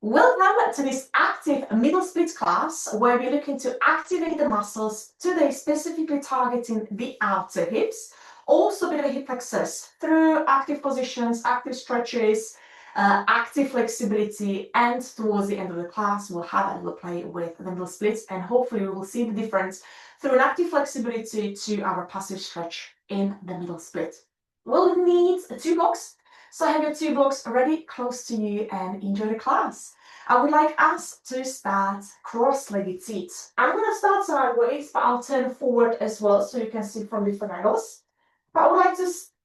Welcome to this active middle split class where we're looking to activate the muscles today, specifically targeting the outer hips, also a bit of a hip flexors through active positions, active stretches, active flexibility, and towards the end of the class we'll have a little play with the middle splits, and hopefully we will see the difference through an active flexibility to our passive stretch in the middle split. We'll need a 2 box. So have your 2 blocks ready close to you and enjoy the class. I would like us to start cross-legged seat. I'm going to start sideways, but I'll turn forward as well so you can see from different angles. But I would like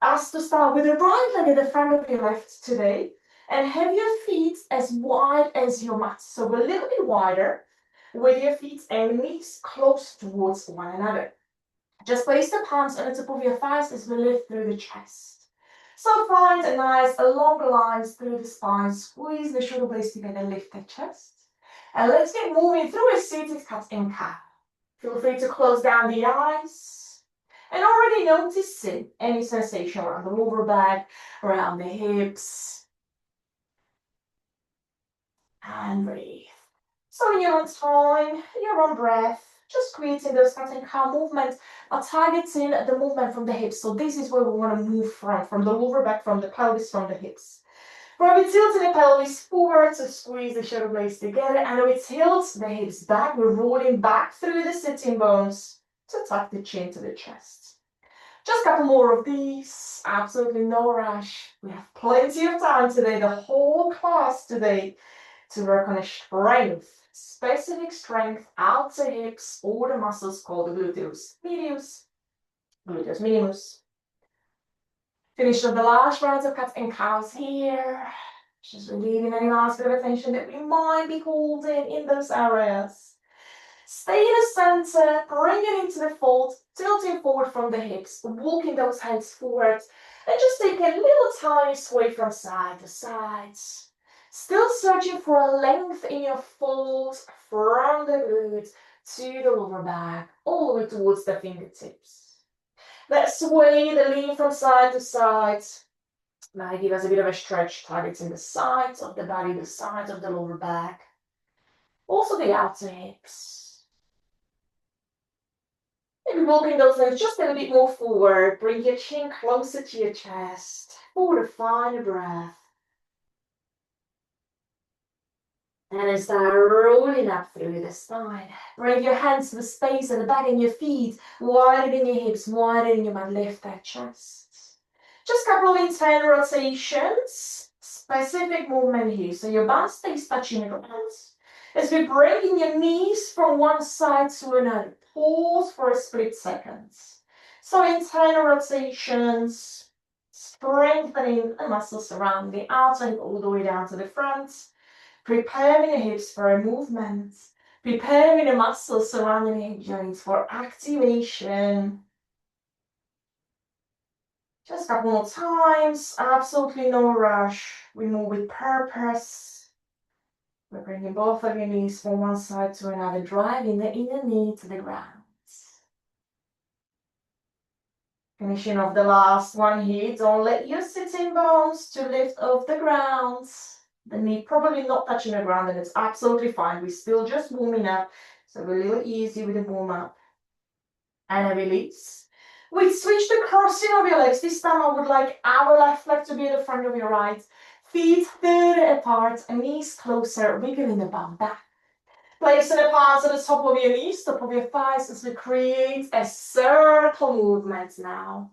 us to start with the right leg at the front of your left today and have your feet as wide as your mat. So a little bit wider with your feet and knees close towards one another. Just place the palms on the top of your thighs as we lift through the chest. So find a nice long lines through the spine, squeeze the shoulder blades together, lift the chest. And let's get moving through a seated cat and cow. Feel free to close down the eyes. And already noticing any sensation around the lower back, around the hips. And breathe. So in your own time, your own breath, just creating those cat and cow movements, are targeting the movement from the hips. So this is where we want to move from the lower back, from the pelvis, from the hips. Where we tilt the pelvis forward to squeeze the shoulder blades together, and we tilt the hips back, we're rolling back through the sitting bones to tuck the chin to the chest. Just a couple more of these, absolutely no rush. We have plenty of time today, the whole class today, to work on a strength. Specific strength, outer hips, or the muscles called the gluteus medius, gluteus minimus. Finish up the last rounds of cats and cows here. Just relieving any last bit of tension that we might be holding in those areas. Stay in the center, bring it into the fold, tilting forward from the hips, walking those hands forward, and just take a little tiny sway from side to side. Still searching for a length in your folds from the glutes to the lower back, all the way towards the fingertips. That sway, the lean from side to side, might give us a bit of a stretch, targeting the sides of the body, the sides of the lower back, also the outer hips. Maybe walking those legs just a little bit more forward, bring your chin closer to your chest for a final breath. And then start rolling up through the spine. Bring your hands to the space at the back of your feet, widening your hips, widening your mat, lift that chest. Just a couple of internal rotations, specific movement here. So your bum stays touching the ground. As we bring in your knees from one side to another, pause for a split second. So internal rotations, strengthening the muscles around the outside all the way down to the front. Preparing the hips for a movement, preparing the muscles surrounding the hip joints for activation. Just a couple more times, absolutely no rush. We move with purpose. We're bringing both of your knees from one side to another, driving the inner knee to the ground. Finishing off the last one here, don't let your sitting bones to lift off the ground. The knee probably not touching the ground, and it's absolutely fine. We're still just warming up, so we're a little easy with the warm up. And a release. We switch the crossing of your legs. This time I would like our left leg to be at the front of your right. Feet further apart, and knees closer, wiggling the bum back. Placing the palms at the top of your knees, top of your thighs, as we create a circle movement now.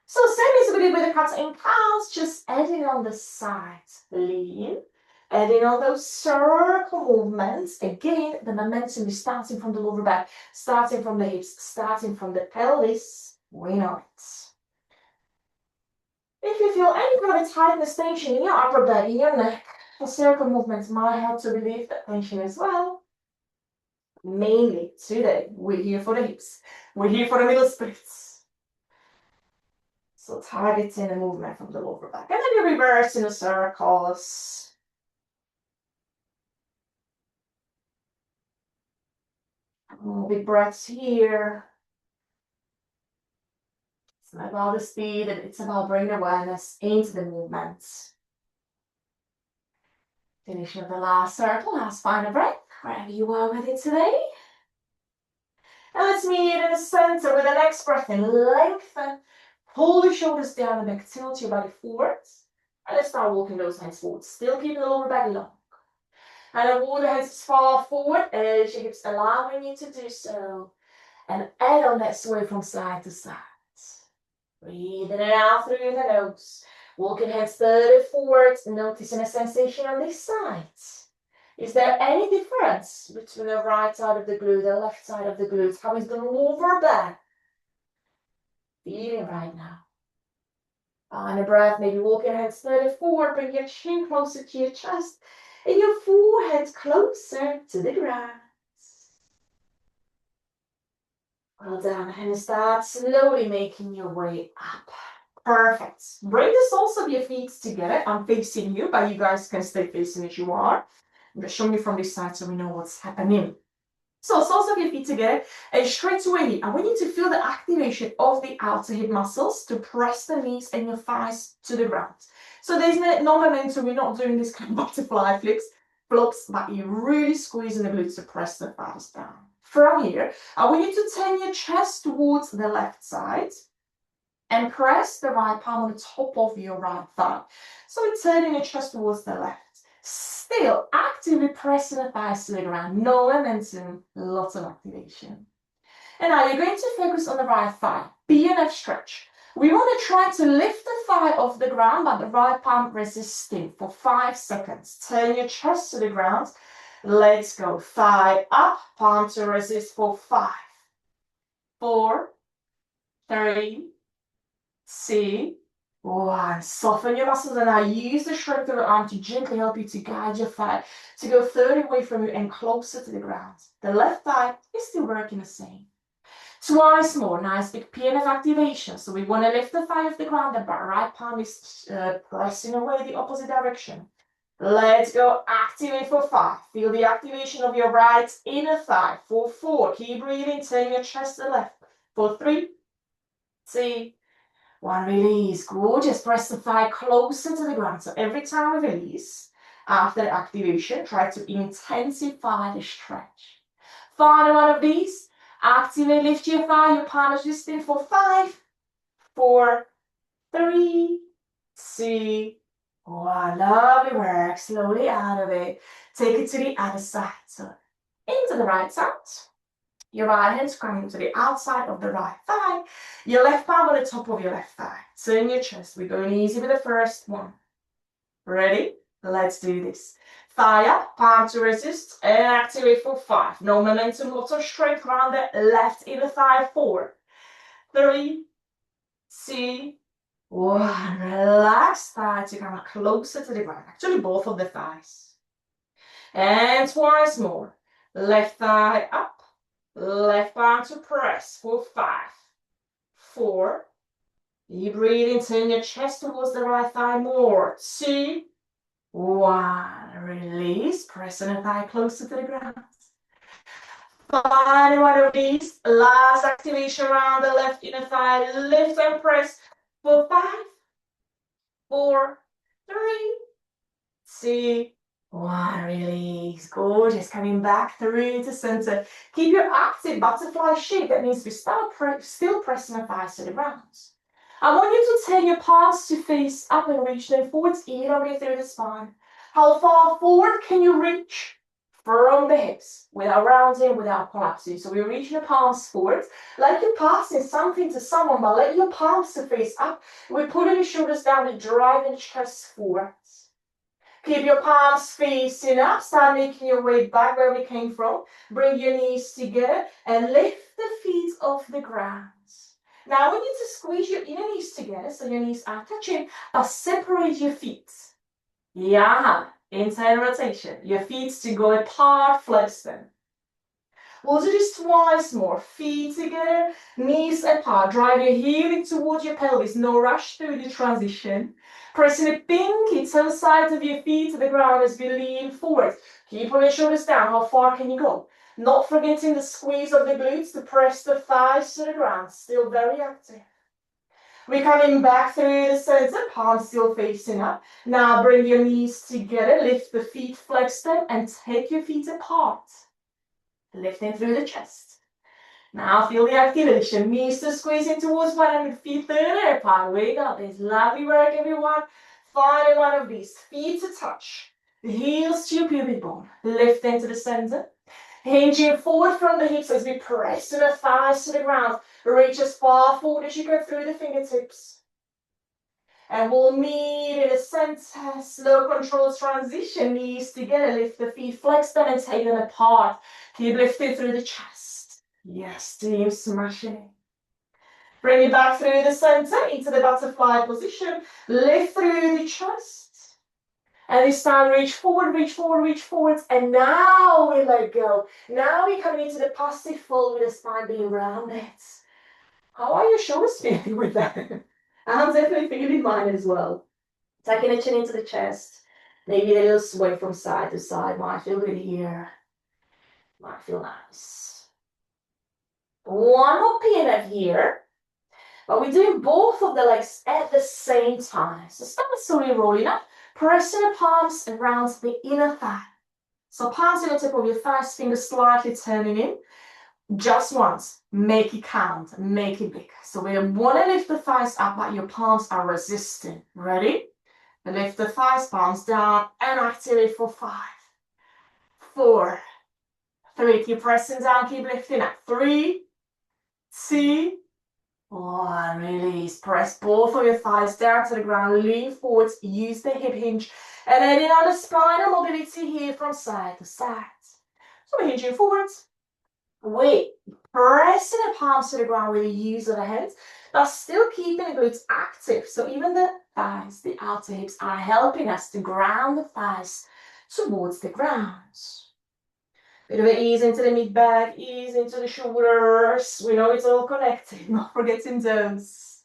So same as we did with the cats and cows, just adding on the sides. Lean, adding on those circle movements. Again, the momentum is starting from the lower back, starting from the hips, starting from the pelvis. We know it. If you feel any kind of tightness, tension in your upper back, in your neck, the circle movements might help to relieve that tension as well. Mainly today, we're here for the hips. We're here for the middle splits. So targeting the movement from the lower back. And then you reverse in the circles. Big breaths here. It's not about the speed, it's about bringing awareness into the movements. Finishing the last circle, last final breath, wherever you are with it today. And let's meet in the center with the next breath in. Lengthen, pull the shoulders down and back, tilt your body forwards. And let's start walking those hands forward. Still keeping the lower back long. And then walk the hands as far forward as your hips allowing you to do so. And add on that sway from side to side. Breathing it out through the nose. Walking hands further forward, noticing a sensation on this side. Is there any difference between the right side of the glute, the left side of the glute? How is the lower back feeling right now? On a breath, maybe walk your hands further forward, bring your chin closer to your chest, and your forehead closer to the ground. Well done, and start slowly making your way up. Perfect. Bring the soles of your feet together. I'm facing you, but you guys can stay facing as you are. I'm just showing you from this side so we know what's happening. So soles of your feet together, and straight away, I want you to feel the activation of the outer hip muscles to press the knees and your thighs to the ground. So there's no momentum. We're not doing this kind of butterfly flops, but you're really squeezing the glutes to press the thighs down. From here, I want you to turn your chest towards the left side and press the right palm on the top of your right thigh. So we're turning your chest towards the left. Still actively pressing the thighs to the ground. No momentum, lots of activation. And now you're going to focus on the right thigh. BNF stretch. We want to try to lift the thigh off the ground, but the right palm resisting for 5 seconds. Turn your chest to the ground. Let's go. Thigh up, palm to resist for 5, 4, 3, 2, 1. Soften your muscles and now use the strength of the arm to gently help you to guide your thigh to go further away from you and closer to the ground. The left thigh is still working the same. Twice more. Nice big PNF activation. So we want to lift the thigh off the ground. The right palm is pressing away the opposite direction. Let's go. Activate for 5. Feel the activation of your right inner thigh. For 4. Keep breathing. Turn your chest to the left. For 3, 2, 1. Release. Gorgeous. Press the thigh closer to the ground. So every time we release, after the activation, try to intensify the stretch. Final one of these. Activate. Lift your thigh. Your palm is resting for 5, 4, 3, 2, 1. Lovely work. Slowly out of it. Take it to the other side. So into the right side. Your right hand's coming to the outside of the right thigh. Your left palm on the top of your left thigh. Turn your chest. We're going easy with the first one. Ready? Let's do this. Thigh up, palm to resist, and activate for 5. No momentum, lots of strength around the left inner thigh. 4, 3, 2, 1. Relax thigh to come closer to the ground. Actually, both of the thighs. And twice more. Left thigh up. Left palm to press for 5, 4. Deep breathing, turn your chest towards the right thigh more. 2, 1. Release, pressing the thigh closer to the ground. Final one of these. Last activation around the left inner thigh. Lift and press for 5, 4, 3, 2, 1. Release. Gorgeous. Coming back through to center. Keep your active butterfly shape. That means we start still pressing the thighs to the ground. I want you to turn your palms to face up and reach them forwards, elongate through the spine. How far forward can you reach from the hips without rounding, without collapsing? So we're reaching the palms forward, like you're passing something to someone, but let your palms to face up. We're putting your shoulders down and driving the chest forwards. Keep your palms facing up. Start making your way back where we came from. Bring your knees together and lift the feet off the ground. Now I want you to squeeze your inner knees together so your knees are touching, but separate your feet. Yeah, inside rotation. Your feet to go apart, flex them. We'll do this twice more. Feet together, knees apart. Drive your heel towards your pelvis. No rush through the transition. Pressing the pinky toe side of your feet to the ground as we lean forward. Keep on your shoulders down. How far can you go? Not forgetting the squeeze of the glutes to press the thighs to the ground. Still very active. We're coming back through the center, palms still facing up. Now bring your knees together, lift the feet, flex them, and take your feet apart. Lifting through the chest. Now feel the activation. Knees to squeezing towards one another, feet further apart. We got this. Lovely work, everyone. Final one of these. Feet to touch. The heels to your pubic bone. Lift into the center. Hinging forward from the hips as we press the thighs to the ground. Reach as far forward as you go through the fingertips. And we'll meet in the center. Slow controlled transition. Knees together. Lift the feet, flex them, and take them apart. Keep lifting through the chest. Yes, team, smashing it. Bring it back through the center into the butterfly position. Lift through the chest. And this time, reach forward, reach forward, reach forward. And now we let go. Now we're coming into the passive fold with the spine being rounded. How are your shoulders feeling with that? I'm definitely feeling mine as well. Taking the chin into the chest. Maybe a little sway from side to side. Might feel good here. Might feel nice. One more PNF here. But we're doing both of the legs at the same time. So start slowly rolling up. Pressing the palms around the inner thigh. So palms in the tip of your thighs, fingers slightly turning in. Just once. Make it count. Make it big. So we want to lift the thighs up, but your palms are resisting. Ready? Lift the thighs, palms down, and activate for 5, 4, 3. Keep pressing down, keep lifting up. 3, 2, 1. Release. Press both of your thighs down to the ground. Lean forwards. Use the hip hinge. And then in on the spinal mobility here from side to side. So we're hinging forwards. Wait. Pressing the palms to the ground with the use of the hands, but still keeping the glutes active. So even the thighs, the outer hips, are helping us to ground the thighs towards the ground. Bit of an ease into the mid-back, ease into the shoulders. We know it's all connected, not forgetting those.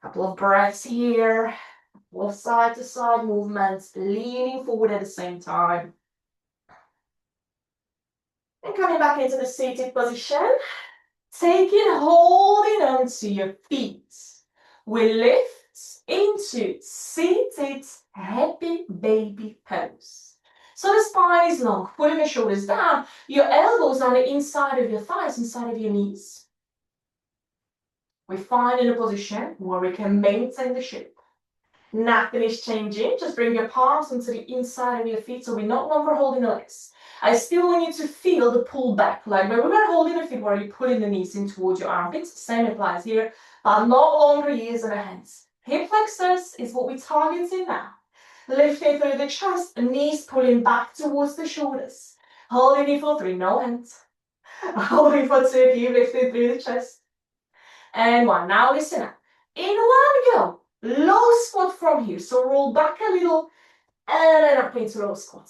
Couple of breaths here. Couple of side-to-side movements, leaning forward at the same time. And coming back into the seated position. Holding onto your feet. We lift into seated happy baby pose. So the spine is long, pulling the shoulders down, your elbows on the inside of your thighs, inside of your knees. We find in a position where we can maintain the shape. Nothing is changing. Just bring your palms onto the inside of your feet so we're no longer holding the legs. I still want you to feel the pull back, like when we were holding the feet, where you're pulling the knees in towards your armpits. Same applies here, but no longer using the hands. Hip flexors is what we're targeting now. Lifting through the chest, knees pulling back towards the shoulders. Holding it for 3, no hands. Holding for 2, keep lifting through the chest. And 1. Now listen up. In one go, low squat from here. So roll back a little and then up into low squat.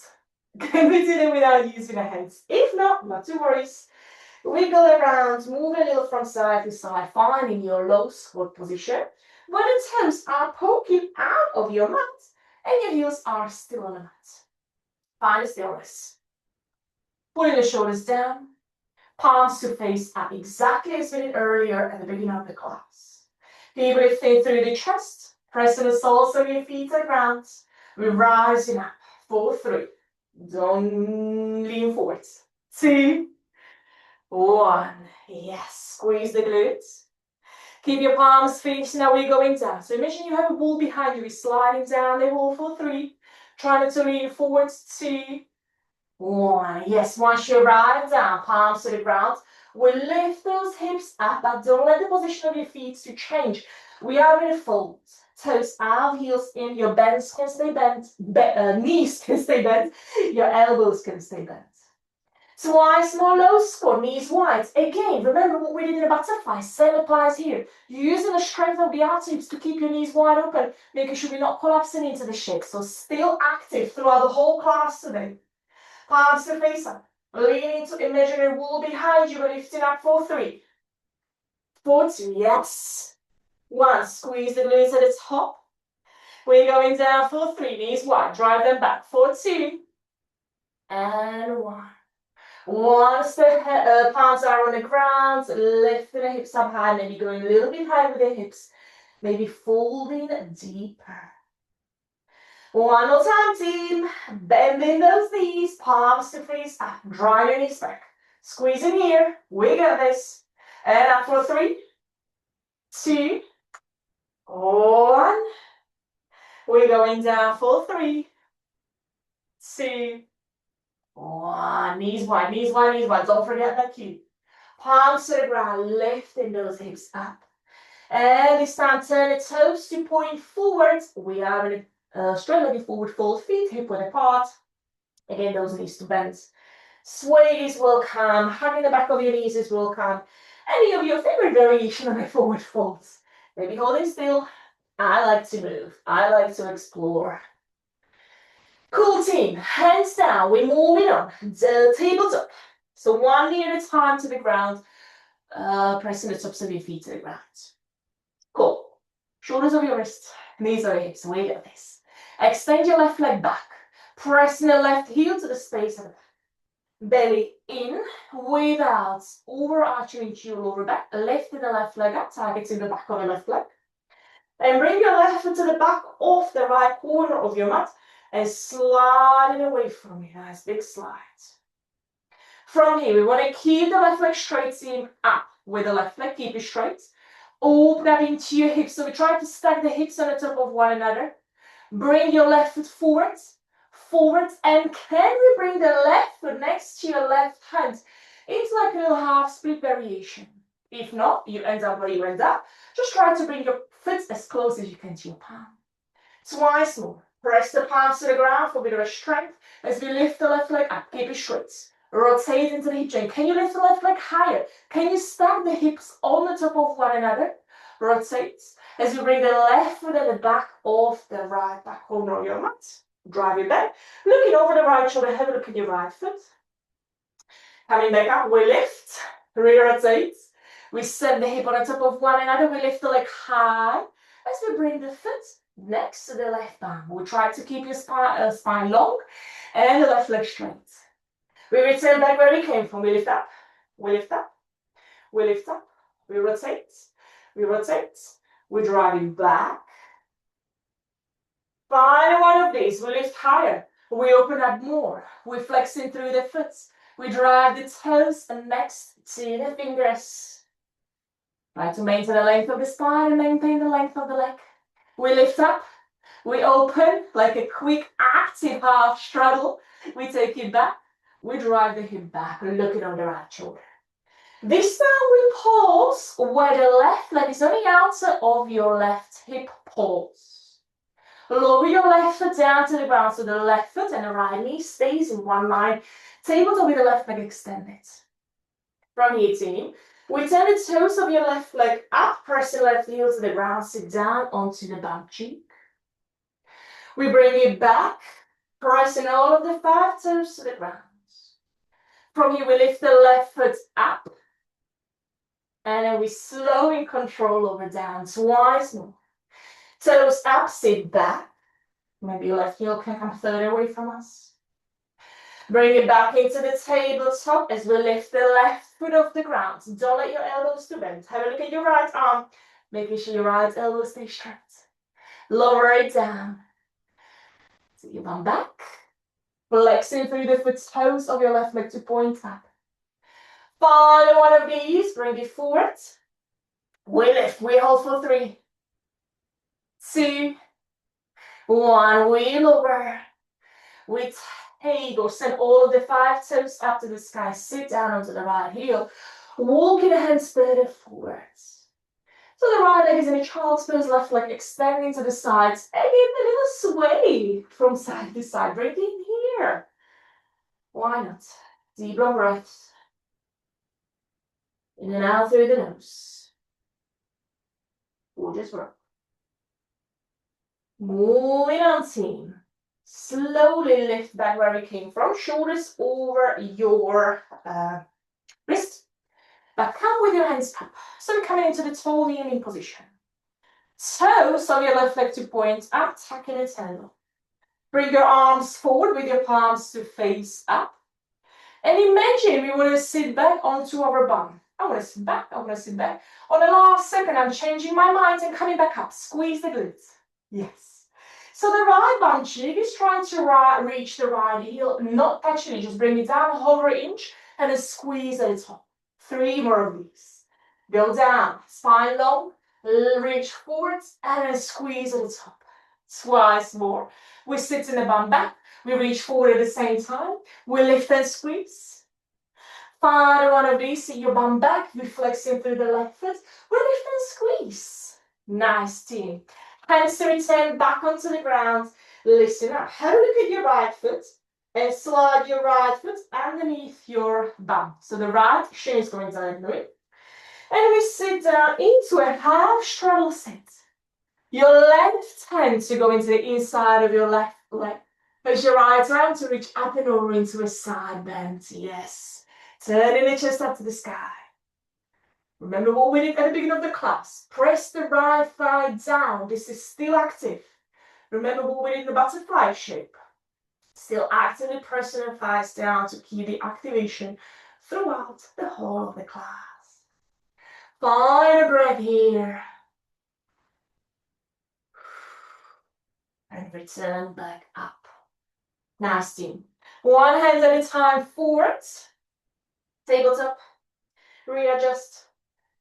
Can we do it without using the hands? If not to worries. Wiggle around, move a little from side to side, finding your low squat position, where the toes are poking out of your mat and your heels are still on the mat. Find the stillness. Pulling the shoulders down, palms to face up, exactly as we did earlier at the beginning of the class. Keep lifting through the chest, pressing the soles of your feet to the ground. We're rising up. 4, 3. Don't lean forward. 2, 1. Yes, squeeze the glutes. Keep your palms facing. Now we're going down. So imagine you have a wall behind you. We're sliding down the wall for 3. Trying to lean forward. 2, 1. Yes, once you arrive down, palms to the ground, we lift those hips up, but don't let the position of your feet to change. We are going to fold. Toes out, heels in, your bends can stay bent, knees can stay bent, your elbows can stay bent. Twice more low squat, knees wide. Again, remember what we did in the butterfly, same applies here. You're using the strength of the outer hips to keep your knees wide open, making sure we're not collapsing into the shape. So still active throughout the whole class today. Palms to face up. Lean into imaginary wall behind you, lifting up for 3, 4, 2, yes. 1, squeeze the glutes at the top. We're going down for 3, knees wide, drive them back for 2, and 1. Once the palms are on the ground, lifting the hips up high, maybe going a little bit higher with the hips, maybe folding deeper. One more time, team. Bending those knees, palms to face up, drive your knees back. Squeeze in here, we got this. And up for 3, 2, 1. We're going down for 3, 2, 1. Knees wide, knees wide, knees wide. Don't forget that cue. Palms to the ground, lifting those hips up. And this time, turn the toes to point forwards. We are in a straight-legged forward fold, feet hip width apart. Again, those knees to bend. Sway is welcome. Hugging the back of your knees is welcome. Any of your favorite variation of a forward folds. Maybe holding still. I like to move. I like to explore. Cool, team. Hands down. We're moving on. The tabletop. So one knee at a time to the ground. Pressing the tops of your feet to the ground. Cool. Shoulders of your wrists. Knees of your hips. We got this. Extend your left leg back. Pressing the left heel to the space of the back. Belly in, without overarching into your lower back. Lifting the left leg up, targeting the back of the left leg. And bring your left foot to the back of the right corner of your mat and slide it away from you. Nice big slide. From here, we want to keep the left leg straight, seam up with the left leg. Keep it straight. Open up into your hips. So we try to stack the hips on the top of one another. Bring your left foot forwards. Forwards, and can we bring the left foot next to your left hand? It's like a little half split variation. If not, you end up where you end up. Just try to bring your foot as close as you can to your palm. Twice more. Press the palms to the ground for a bit of a strength as we lift the left leg up. Keep it straight. Rotate into the hip joint. Can you lift the left leg higher? Can you stack the hips on the top of one another? Rotate as we bring the left foot at the back of the right back corner of your mat. Drive it back. Looking over the right shoulder, have a look at your right foot. Coming back up, we lift, re-rotate. We set the hip on the top of one another. We lift the leg high as we bring the foot next to the left arm. We try to keep your spine long and the left leg straight. We return back where we came from. We lift up, we lift up, we lift up. We rotate, we rotate. We're driving back. Final one of these, we lift higher, we open up more, we're flexing through the foot, we drive the toes and next to the fingers. Try to maintain the length of the spine and maintain the length of the leg. We lift up, we open like a quick active half straddle, we take it back, we drive the hip back, looking on the right shoulder. This time we pause where the left leg is on the outside of your left hip. Pause. Lower your left foot down to the ground so the left foot and the right knee stays in one line. Tabletop with the left leg extended. From here, team, we turn the toes of your left leg up, press the left heel to the ground, sit down onto the bum cheek. We bring it back, pressing all of the 5 toes to the ground. From here, we lift the left foot up, and then we slow in control over down twice more. Toes up, sit back. Maybe your left heel can come further away from us. Bring it back into the tabletop as we lift the left foot off the ground. Don't let your elbows to bend. Have a look at your right arm, making sure your right elbow stays straight. Lower it down. So your bum back. Flexing through the foot toes of your left leg to point up. Final one of these, bring it forward. We lift, we hold for 3, 2, 1, we lower. We take or send all of the 5 toes up to the sky. Sit down onto the right heel. Walking the hands further forwards. So the right leg is in a child's pose, left leg extending to the sides. Again, a little sway from side to side. Breathe in here. Why not? Deep long breaths. In and out through the nose. Gorgeous work. Moving on, team. Slowly lift back where we came from. Shoulders over your wrist. But come with your hands up. So we're coming into the tall kneeling position. Toes of your left leg to point up, tucking the tail. Bring your arms forward with your palms to face up. And imagine we want to sit back onto our bum. I want to sit back, I want to sit back. On the last second, I'm changing my mind and coming back up. Squeeze the glutes. Yes. So the right bum cheek is trying to reach the right heel, not touching it. Just bring it down, hover an inch, and then squeeze at the top. 3 more of these. Go down, spine long, reach forwards, and then squeeze at the top. Twice more. We sit in the bum back. We reach forward at the same time. We lift and squeeze. Final one of these. See your bum back. We flexing through the left foot. We lift and squeeze. Nice, team. Hands to return back onto the ground. Listen up. Have a look at your right foot and slide your right foot underneath your bum. So the right shin is going diagonally. And we sit down into a half straddle sit. Your left hand to go into the inside of your left leg. Push your right arm to reach up and over into a side bend. Yes. Turning the chest up to the sky. Remember what we did at the beginning of the class. Press the right thigh down. This is still active. Remember what we did in the butterfly shape. Still actively pressing the thighs down to keep the activation throughout the whole of the class. Find a breath here. And return back up. Nice, team. One hand at a time forwards. Tabletop. Readjust.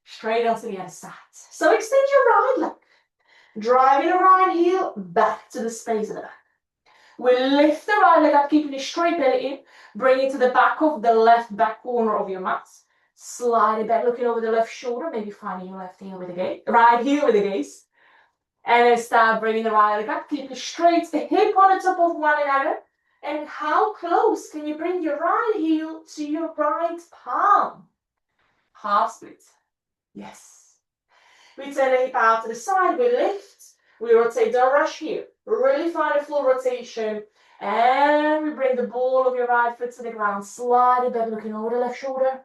Straight onto the other side. So extend your right leg. Driving the right heel back to the space of the back. We lift the right leg up, keeping a straight belly in. Bring it to the back of the left back corner of your mat. Slide it back, looking over the left shoulder. Maybe finding your left heel with the gaze. Right heel with the gaze. And then start bringing the right leg up. Keep it straight, the hip on the top of one another. And how close can you bring your right heel to your right palm? Half split. Yes. We turn the hip out to the side. We lift. We rotate. Don't rush here. Really find a full rotation. And we bring the ball of your right foot to the ground. Slide it back, looking over the left shoulder.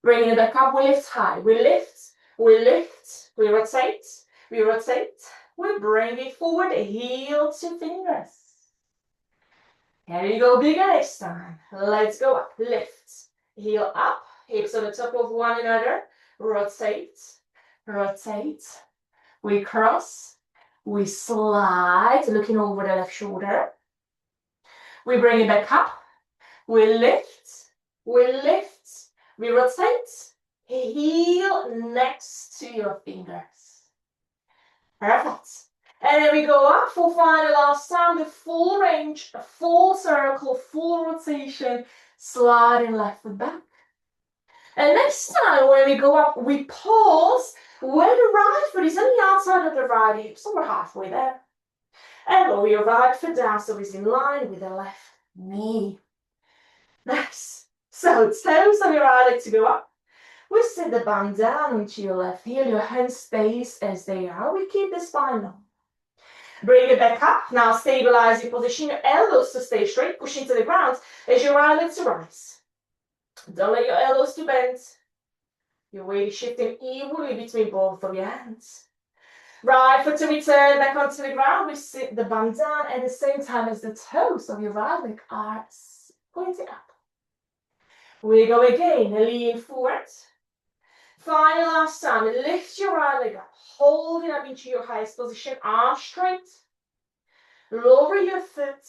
Bringing it back up. We lift high. We lift. We lift. We rotate. We rotate. We bring it forward. Heel to fingers. Here you go, bigger next time. Let's go up. Lift. Heel up. Hips on the top of one another. Rotate. Rotate. We cross. We slide, looking over the left shoulder. We bring it back up. We lift. We lift. We rotate. Heel next to your fingers. Perfect. And then we go up for final last time, the full range, a full circle, full rotation, sliding left foot back. And next time when we go up, we pause where the right foot is on the outside of the right hip, so we're halfway there. And lower your right foot down so it's in line with the left knee. Nice. So toes of your right leg to go up. We sit the bum down onto your left heel, your hands stays as they are. We keep the spine long. Bring it back up. Now stabilize your position, your elbows to stay straight, push into the ground as your right leg to rise. Don't let your elbows to bend. Your weight is shifting evenly between both of your hands. Right foot to return back onto the ground. We sit the bum down at the same time as the toes of your right leg are pointing up. We go again, lean forward. Final last time, lift your right leg up, hold it up into your highest position, arms straight. Lower your foot.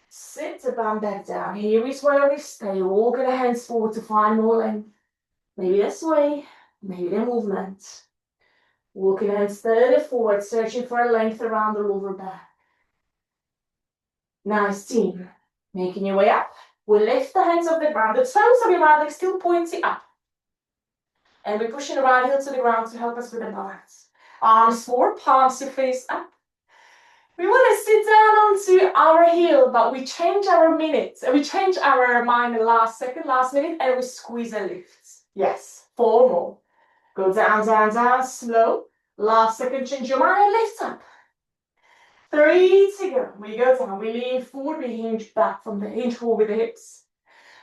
Sit the bum back down. Here is where we stay. Walking the hands forward to find more length. Maybe this way, maybe the movement. Walking the hands steadily forward, searching for a length around the lower back. Nice, team. Making your way up. We lift the hands off the ground. The toes of your right leg still pointing up. And we're pushing the right heel to the ground to help us with the balance. Arms forward, palms to face up. We want to sit down onto our heel, but we change our minutes. We change our mind the last second, last minute, and we squeeze and lift. Yes, 4 more. Go down, down, down, slow. Last second, change your mind and lift up. 3 to go. We go down, we lean forward, we hinge back from the hinge forward with the hips.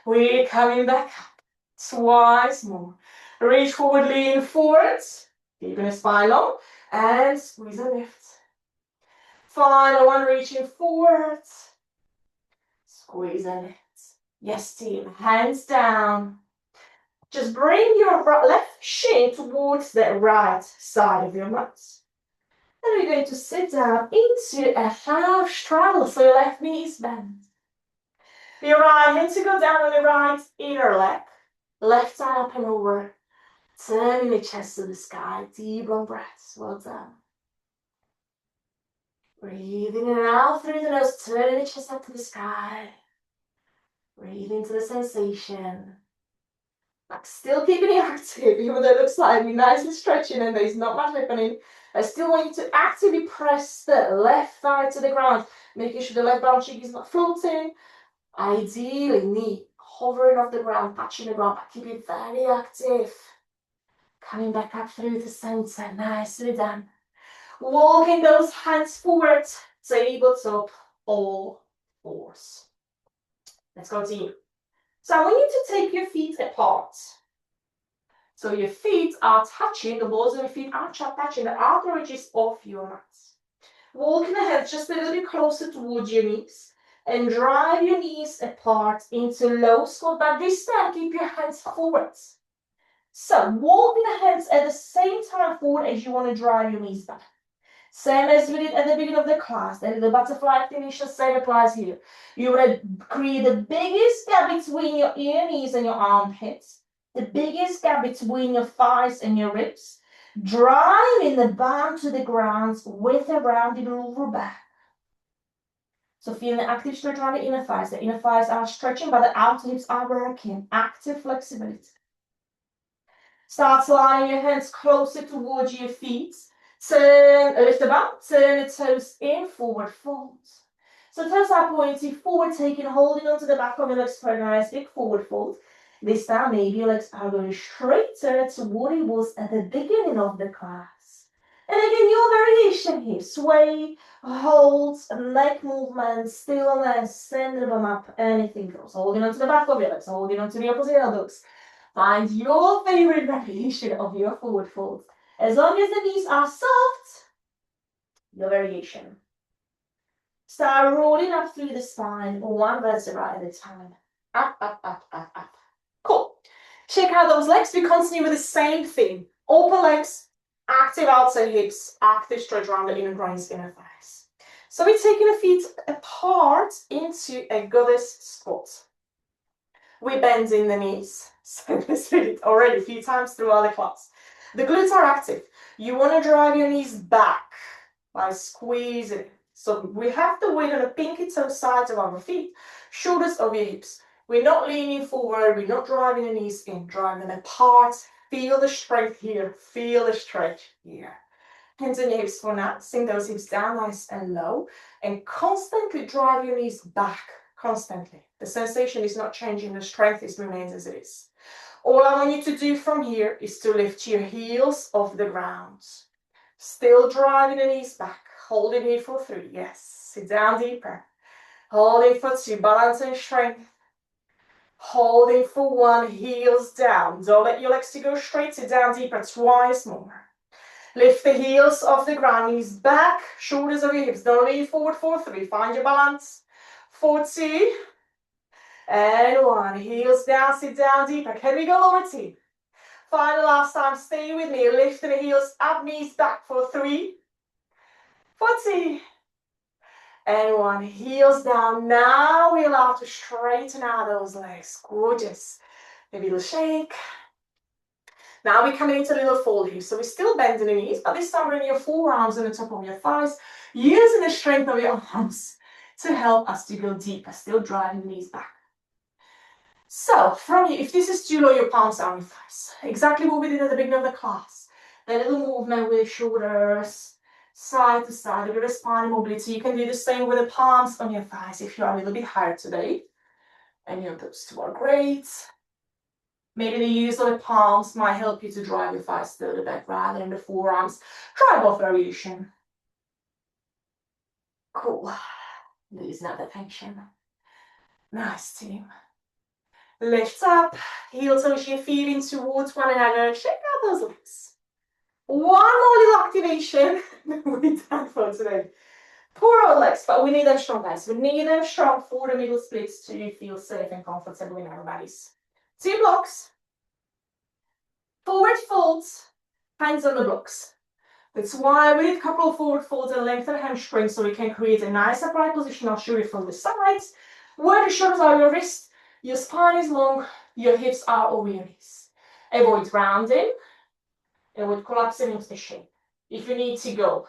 We're coming back up. Twice more. Reach forward, lean forward. Keeping the spine long. And squeeze and lift. Final one, reaching forward. Squeeze and lift. Yes, team. Hands down. Just bring your left shin towards the right side of your mat. And we're going to sit down into a half straddle, so your left knee is bent. Your right hand to go down on the right inner leg. Left arm up and over. Turning the chest to the sky. Deep long breaths. Well done. Breathing in and out through the nose. Turning the chest up to the sky. Breathe into the sensation. Still keeping it active, even though it looks like we're nicely stretching and there's not much happening. I still want you to actively press the left thigh to the ground, making sure the left bottom cheek is not floating. Ideally, knee hovering off the ground, touching the ground, but keep it very active. Coming back up through the center, nicely done. Walking those hands forward, tabletop, all fours. Let's continue. So I want you to take your feet apart. So your feet are touching, the balls of your feet are touching the outer edges of your mat. Walking the hands just a little bit closer towards your knees and drive your knees apart into low squat, but this time keep your hands forward. So walking the hands at the same time forward as you want to drive your knees back. Same as we did at the beginning of the class, that is the butterfly activation, same applies here. You want to create the biggest gap between your ear, knees and your armpits, the biggest gap between your thighs and your ribs, driving the bum to the ground with a rounded over back. So feeling the active stretch around the inner thighs. The inner thighs are stretching, but the outer hips are working. Active flexibility. Start sliding your hands closer towards your feet. Turn, lift the bum, turn the toes in, forward fold. So toes are pointing forward, taking, holding onto the back of your legs for a nice big forward fold. This time, maybe your legs are going straighter to what it was at the beginning of the class. And again, your variation here, sway, hold, neck movement, stillness, send the bum up, anything goes. Holding onto the back of your legs, holding onto the opposite elbows. Find your favorite variation of your forward fold. As long as the knees are soft, your variation. Start rolling up through the spine, one vertebra at a time. Up, up, up, up, up. Cool. Check out those legs. We continue with the same thing. Open legs, active outside hips, active stretch around the inner groins, inner thighs. So we're taking the feet apart into a goddess squat. We're bending the knees. So let's do it already a few times throughout the class. The glutes are active. You want to drive your knees back by squeezing. So we have the weight on the pinky toe sides of our feet, shoulders over your hips. We're not leaning forward. We're not driving the knees in, driving them apart. Feel the strength here. Feel the stretch here. Hands on your hips for now. Sink those hips down nice and low. And constantly drive your knees back. Constantly. The sensation is not changing. The strength remains as it is. All I want you to do from here is to lift your heels off the ground. Still driving the knees back. Holding here for 3. Yes. Sit down deeper. Holding for 2. Balance and strength. Holding for 1. Heels down. Don't let your legs to go straight. Sit down deeper. Twice more. Lift the heels off the ground. Knees back. Shoulders over your hips. Don't lean forward for 3. Find your balance. For 2. And 1. Heels down, sit down deeper. Can we go lower, team? Final last time. Stay with me. Lift the heels up, knees back for 3. For 2. And 1. Heels down. Now we allow to straighten out those legs. Gorgeous. Maybe a little shake. Now we're coming into a little fold here. So we're still bending the knees, but this time bring your forearms on the top of your thighs, using the strength of your arms to help us to go deeper. Still driving the knees back. So, from here, if this is too low, your palms are on your thighs. Exactly what we did at the beginning of the class. A little movement with shoulders, side to side, a bit of spine mobility. You can do the same with the palms on your thighs if you are a little bit higher today. Any of those two are great. Maybe the use of the palms might help you to drive your thighs to the back rather than the forearms. Try both variation. Cool. Loosen up the tension. Nice, team. Lift up, heel toes you're feeling towards one another. Check out those legs. One more little activation. We're done for today. Pour our legs, but we need them strong, guys. We need them strong for the middle splits to feel safe and comfortable in our bodies. 2 blocks. Forward folds, hands on the blocks. That's why we need a couple of forward folds and lengthen hamstrings so we can create a nice upright position. I'll show you from the sides. Where the shoulders are your wrists, your spine is long, your hips are over your knees. Avoid rounding, avoid collapsing into the shape. If you need to go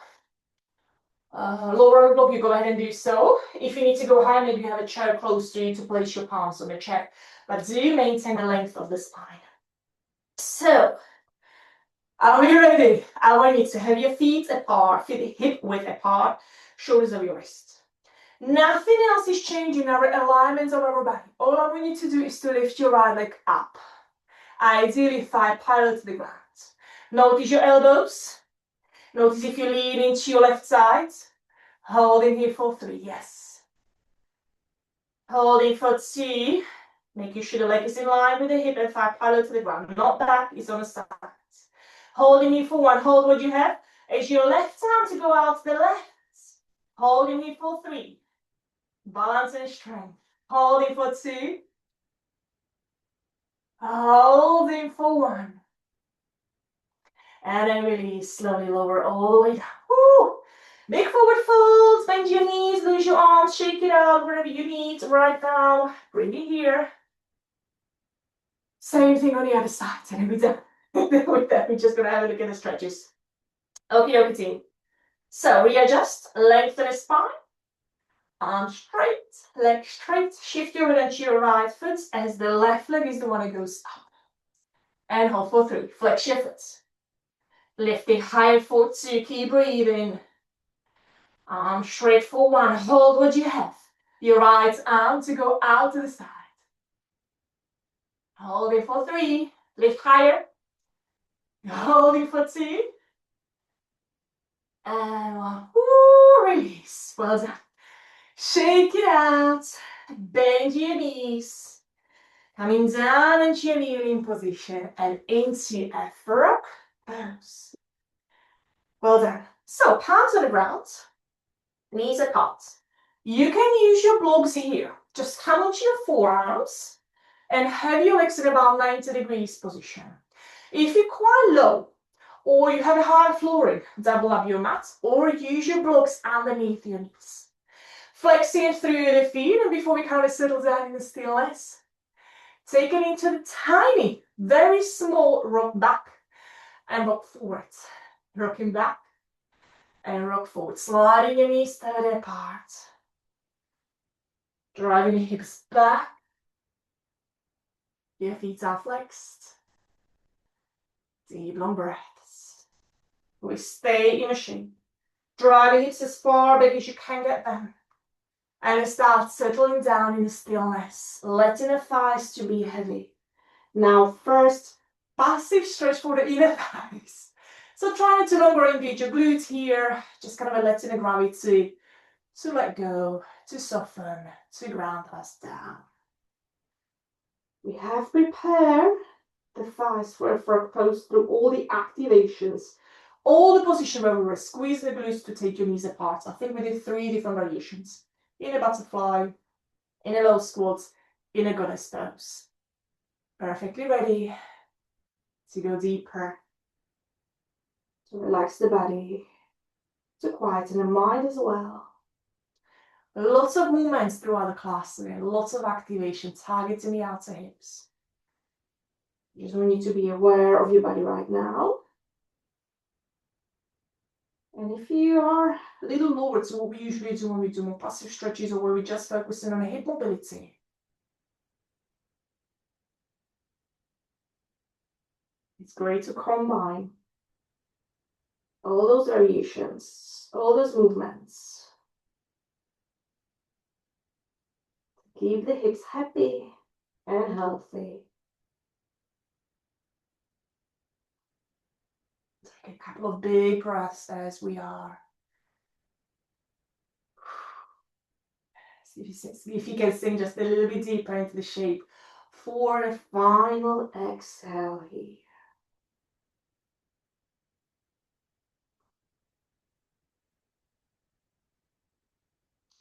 lower block, you go ahead and do so. If you need to go higher, maybe you have a chair close to you to place your palms on the chair. But do maintain the length of the spine. So, are you ready? I want you to have your feet apart, feet hip width apart, shoulders over your wrist. Nothing else is changing our alignment of our body. All I want you to do is to lift your right leg up. Ideally, thigh parallel to the ground. Notice your elbows. Notice if you lean into your left side. Holding here for 3, yes. Holding for 2. Making sure the leg is in line with the hip and thigh parallel to the ground. Not back, it's on the side. Holding here for 1. Hold what you have. As your left arm to go out to the left. Holding here for 3. Balance and strength. Holding for 2. Holding for 1. And then release. Slowly lower all the way down. Woo! Big forward folds. Bend your knees. Lose your arms. Shake it out wherever you need. Right now. Bring it here. Same thing on the other side. And we're done. With that, we're just going to have a look at the stretches. Okay, team. So readjust. Lengthen the spine. Arm straight, leg straight. Shift your weight to your right foot as the left leg is the one that goes up. And hold for 3. Flex your foot. Lift it higher for 2. Keep breathing. Arm straight for 1. Hold what you have. Your right arm to go out to the side. Hold it for 3. Lift higher. Hold it for 2. And 1. Woo, release. Well done. Shake it out. Bend your knees. Coming down into your kneeling position and into a frog pose. Well done. So palms on the ground, knees apart. You can use your blocks here. Just come onto your forearms and have your legs in about 90 degrees position. If you're quite low or you have a hard flooring, double up your mat or use your blocks underneath your knees. Flexing through the feet, and before we kind of settle down in the stillness, take it into the tiny, very small rock back and rock forward. Rocking back and rock forward. Sliding your knees slightly apart. Driving your hips back. Your feet are flexed. Deep long breaths. We stay in a shape. Drive your hips as far back as you can get them. And start settling down in the stillness. Letting the thighs to be heavy. Now first, passive stretch for the inner thighs. So trying to longer engage your glutes here. Just kind of letting the gravity to let go, to soften, to ground us down. We have prepared the thighs for a frog pose through all the activations. All the position where we were squeezing the glutes to take your knees apart. I think we did 3 different variations. In a butterfly, in a low squat, in a goddess pose. Perfectly ready to go deeper, to relax the body, to quieten the mind as well. Lots of movements throughout the class today, lots of activation, targeting the outer hips. Just want you to be aware of your body right now. And if you are a little lower to what we usually do when we do more passive stretches or where we just focusing on a hip mobility, it's great to combine all those variations, all those movements. Keep the hips happy and healthy. Take a couple of big breaths as we are. If you can sink just a little bit deeper into the shape for the final exhale here.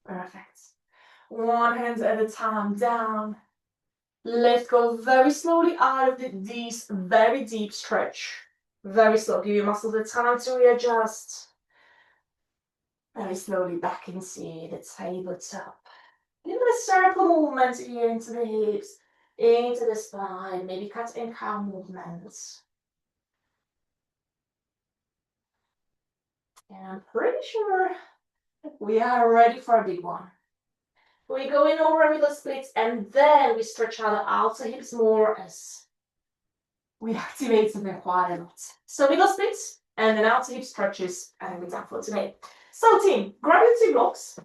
Perfect. One hand at a time, down. Let go very slowly out of this very deep stretch. Very slow. Give your muscles the time to readjust. Very slowly back into the tabletop. Little bit of circle movement here into the hips, into the spine. Maybe cat and cow movements. And I'm pretty sure we are ready for a big one. We go in over middle splits and then we stretch our outer hips more as we activate them quite a lot. So middle splits and then outer hip stretches and we're done for today. So team, grab your 2 blocks.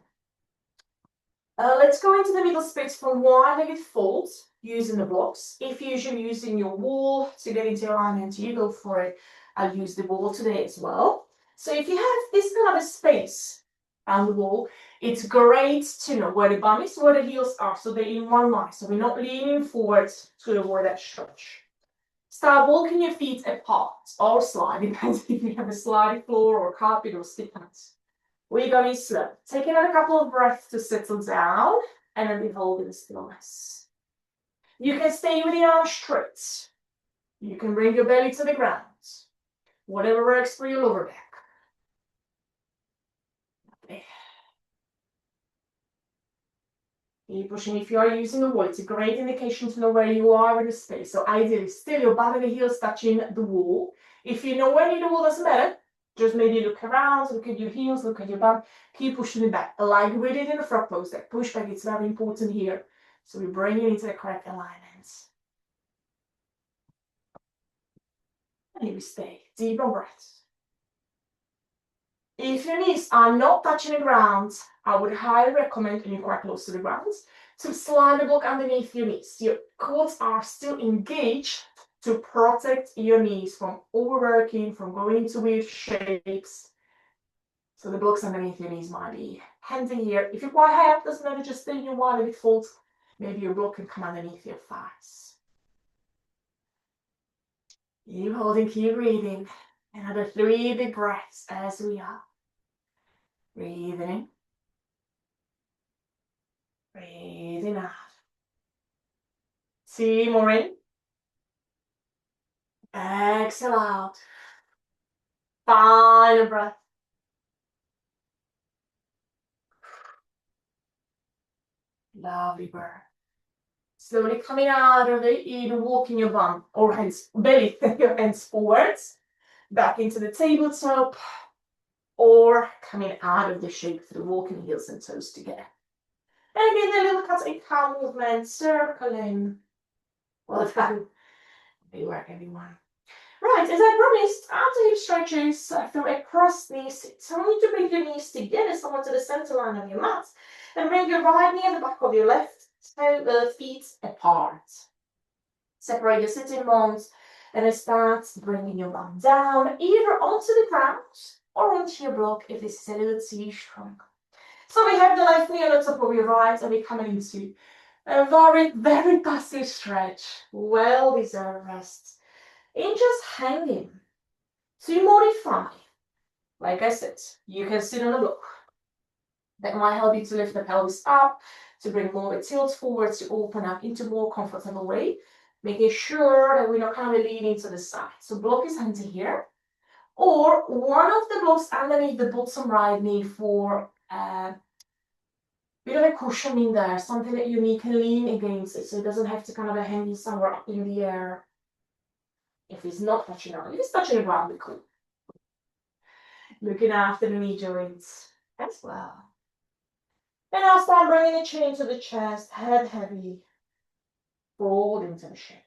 Let's go into the middle splits from wide-legged folds using the blocks. If you're usually using your wall to get into alignment, you go for it. I'll use the wall today as well. So if you have this kind of a space on the wall, it's great to know where the bum is, where the heels are, so they're in one line. So we're not leaning forward to avoid that stretch. Start walking your feet apart or slide, depends if you have a sliding floor or carpet or stick mats. We're going slow. Take another couple of breaths to settle down and then we hold in stillness. You can stay with the arms straight. You can bring your belly to the ground. Whatever works for your lower back. Okay. Keep pushing. If you are using the wall, it's a great indication to know where you are in the space. So ideally, still your butt and the heels touching the wall. If you know where the wall, doesn't matter. Just maybe look around, look at your heels, look at your bum. Keep pushing it back, like we did in the frog pose. That push back, it's very important here. So we bring it into the correct alignment. And here we stay. Deep breaths. If your knees are not touching the ground, I would highly recommend, and you're quite close to the ground, to slide the block underneath your knees. Your quads are still engaged to protect your knees from overworking, from going into weird shapes. So the blocks underneath your knees might be handy here. If you're quite high up, doesn't matter, just stay in your wide-legged fold. Maybe your block can come underneath your thighs. Keep holding, keep breathing. Another 3 big breaths as we are. Breathing in. Breathing out. 2 more in. Exhale out. Final breath. Lovely breath. Slowly coming out of it, either walking your bum or hands, belly, your hands forwards, back into the tabletop, or coming out of the shape through walking heels and toes together. And again, a little cat and cow movement, circling. Well done. Good work, everyone. Right, as I promised, after hip stretches through across knees, tell you to bring your knees together, somewhat to the center line of your mat, and bring your right knee at the back of your left feet apart. Separate your sitting bones, and then start bringing your bum down, either onto the ground or onto your block if this is a little too strong. So we have the left knee on the top of your right, and we're coming into a very, very passive stretch. Well-deserved rest. In just hanging. To modify, like I said, you can sit on a block. That might help you to lift the pelvis up, to bring more of a tilt forward, to open up into more comfortable way, making sure that we're not kind of leaning to the side. So block is handy here. Or one of the blocks underneath the bottom right knee for a bit of a cushioning there, something that you need can lean against it, so it doesn't have to kind of hang somewhere up in the air. If it's not touching on, if it's touching the ground, we're cool. Looking after the knee joints as well. And I'll start bringing the chin to the chest, head heavy, fold into the shape.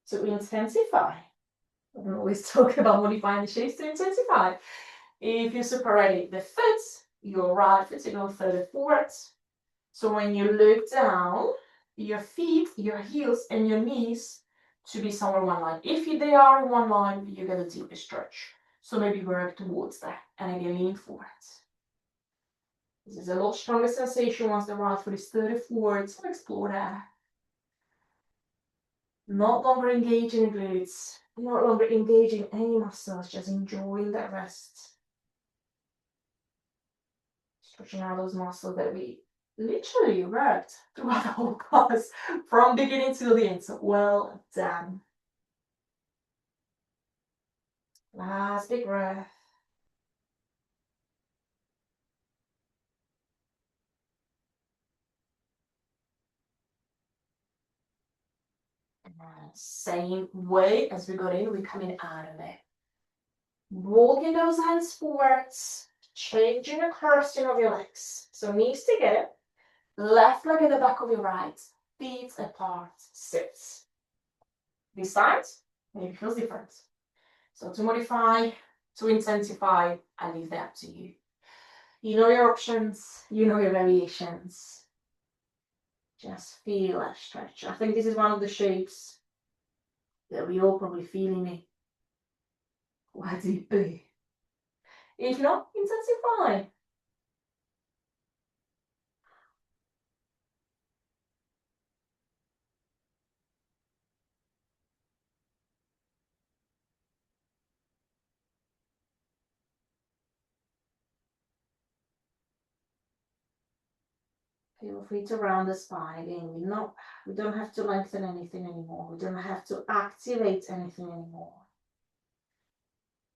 To intensify, I'm always talking about modifying the shapes to intensify. If you're super ready, the foot, your right foot to go further forwards. So when you look down, your feet, your heels, and your knees to be somewhere in one line. If they are in one line, you get a deeper stretch. So maybe work towards that, and again, lean forwards. This is a lot stronger sensation once the right foot is further forward, so explore that. Not longer engaging glutes, not longer engaging any muscles, just enjoying that rest. Stretching out those muscles that we literally worked throughout the whole class from beginning to the end. So well done. Last big breath. And same way as we got in, we're coming out of it. Walking those hands forwards, changing the curvature of your legs. So knees together, left leg at the back of your right, feet apart, sit. This side, maybe feels different. So to modify, to intensify, I leave that up to you. You know your options, you know your variations. Just feel that stretch. I think this is one of the shapes that we all probably feel in it quite deeply. If not, intensify. Feel free to round the spine again. We don't have to lengthen anything anymore. We don't have to activate anything anymore.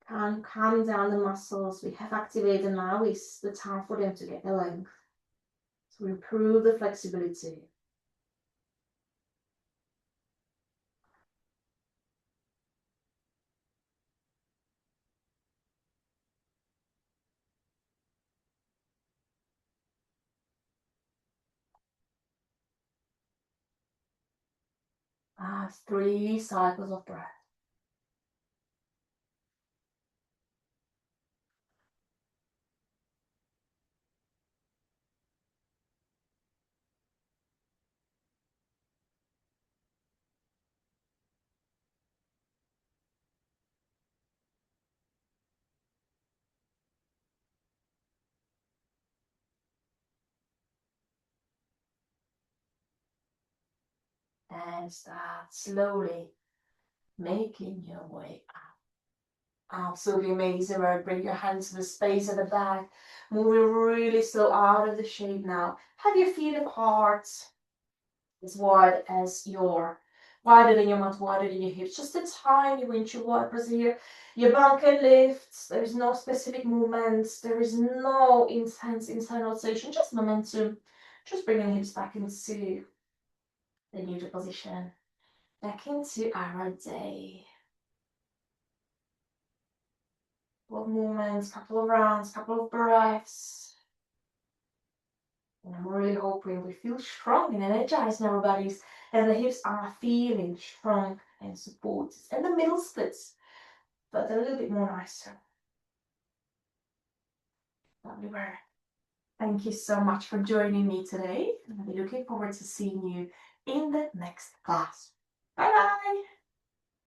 Calm down the muscles we have activated. Now is the time for them to get the length. So improve the flexibility. Ah, 3 cycles of breath. And start slowly making your way up. Absolutely amazing work. Bring your hands to the space at the back. Moving really slow out of the shape now. Have your feet apart. As wide as wider than your mat, wider than your hips. Just a tiny windshield wipers here. Your bum can lift. There is no specific movements. There is no intense internal rotation, just momentum. Just bringing the hips back into the neutral position. Back into our day. Couple of movements, couple of rounds, couple of breaths. And I'm really hoping we feel strong and energized in our bodies, and the hips are feeling strong and supported. And the middle splits, but a little bit more nicer. Lovely work. Thank you so much for joining me today. I'll be looking forward to seeing you in the next class. Bye bye.